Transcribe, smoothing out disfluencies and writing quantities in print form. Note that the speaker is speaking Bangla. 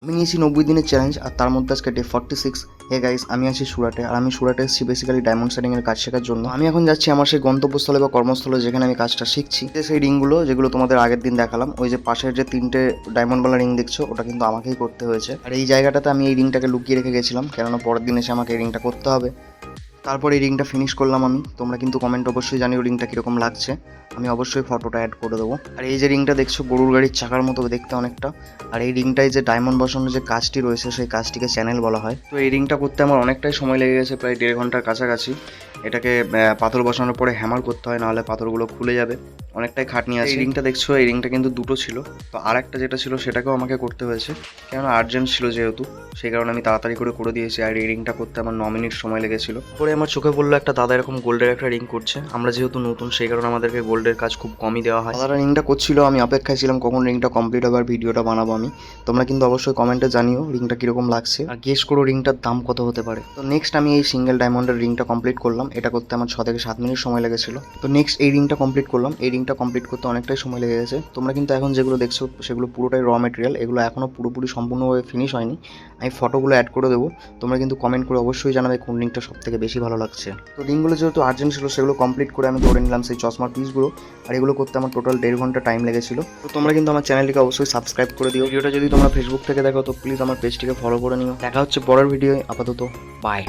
আমি নিয়েছি 90 দিনের চ্যালেঞ্জ আর তার মধ্যে আজকে ডে 46। হে গাইস, আমি আছি সুরাটে আর আমি সুরাটে এসেছি বেসিক্যালি ডায়মন্ড সেটিং এর কাজ শেখার জন্য। আমি এখন যাচ্ছি আমার সেই গন্তব্যস্থলে বা কর্মস্থলে যেখানে আমি কাজটা শিখছি। সেই রিংগুলো যেগুলো তোমাদের আগের দিন দেখালাম, ওই যে পাশের যে 3টে ডায়মন্ডওয়ালা রিং দেখছো, ওটা কিন্তু আমাকেই করতে হয়েছে। আর এই জায়গাটাতে আমি এই রিংটাকে লুকিয়ে রেখে গেছিলাম, কেননা পরের দিন এসে আমাকে এই রিংটা করতে হবে। তারপর এই রিংটা ফিনিশ করলাম আমি। তোমরা কিন্তু কমেন্ট অবশ্যই জানিও রিংটা কীরকম লাগছে, আমি অবশ্যই ফটোটা অ্যাড করে দেবো। আর এই যে রিংটা দেখছো, গরুর গাড়ির চাকার মতো দেখতে অনেকটা। আর এই রিংটায় যে ডায়মন্ড বসানোর যে কাজটি রয়েছে, সেই কাজটিকে চ্যানেল বলা হয়। তো এই রিংটা করতে আমার অনেকটাই সময় লেগে গেছে, প্রায় 1.5 ঘন্টার কাছাকাছি। এটাকে পাথর বসানোর পরে হ্যামার করতে হয়, নাহলে পাথরগুলো খুলে যাবে। অনেকটাই খাটনি আছে। এই রিংটা দেখছো, এই রিংটা কিন্তু দুটো ছিল। তো আর একটা যেটা ছিল সেটাকেও আমাকে করতে হয়েছে, কেননা আর্জেন্ট ছিল যেহেতু, সেই কারণে আমি তাড়াতাড়ি করে দিয়েছি। আর এই রিংটা করতে আমার 9 মিনিট সময় লেগেছিল। পরে আমার চোখে পড়লো একটা দাদা এরকম গোল্ডের একটা রিং করছে। আমরা যেহেতু নতুন, সেই কারণে আমাদেরকে গোল্ডের কাজ খুব কমই দেওয়া হয়। দাদারা রিংটা করছিল, আমি অপেক্ষায় ছিলাম কখন রিংটা কমপ্লিট হবে আর ভিডিওটা বানাবো আমি। তোমরা কিন্তু অবশ্যই কমেন্টে জানিও রিংটা কীরকম লাগছে, আর গেস করো রিংটার দাম কত হতে পারে। তো নেক্সট আমি এই সিঙ্গেল ডায়মন্ডের রিংটা কমপ্লিট করলাম। এটা করতে আমার 6 থেকে 7 মিনিট সময় লেগেছিল। তো নেক্সট এই রিংটা কমপ্লিট করলাম। এই রিংটা কমপ্লিট করতে অনেকটাই সময় লেগে গেছে। তোমরা কিন্তু এখন যেগুলো দেখছো সেগুলো পুরোটাই র মেটেরিয়াল, এগুলো এখনও পুরোপুরি সম্পূর্ণভাবে ফিনিশ হয়নি। আমি ফটোগুলো অ্যাড করে দেবো। তোমরা কিন্তু কমেন্ট করে অবশ্যই জানাবে কোন রিংটা সব থেকে বেশি ভালো লাগছে। তো রিংগুলো যেহেতু আর্জেন্ট ছিল, সেগুলো কমপ্লিট করে আমি ধরে নিলাম সেই চশমার পিসগুলো। আর এগুলো করতে আমার টোটাল 1.5 ঘন্টা টাইম লেগেছিল। তো তোমরা কিন্তু আমার চ্যানেলটিকে অবশ্যই সাবস্ক্রাইব করে দিও। ভিডিওটা যদি তোমরা ফেসবুক থেকে দেখো তো প্লিজ আমার পেজটিকে ফলো করে নিও। দেখা হচ্ছে পরের ভিডিওয়। আপাতত বাই।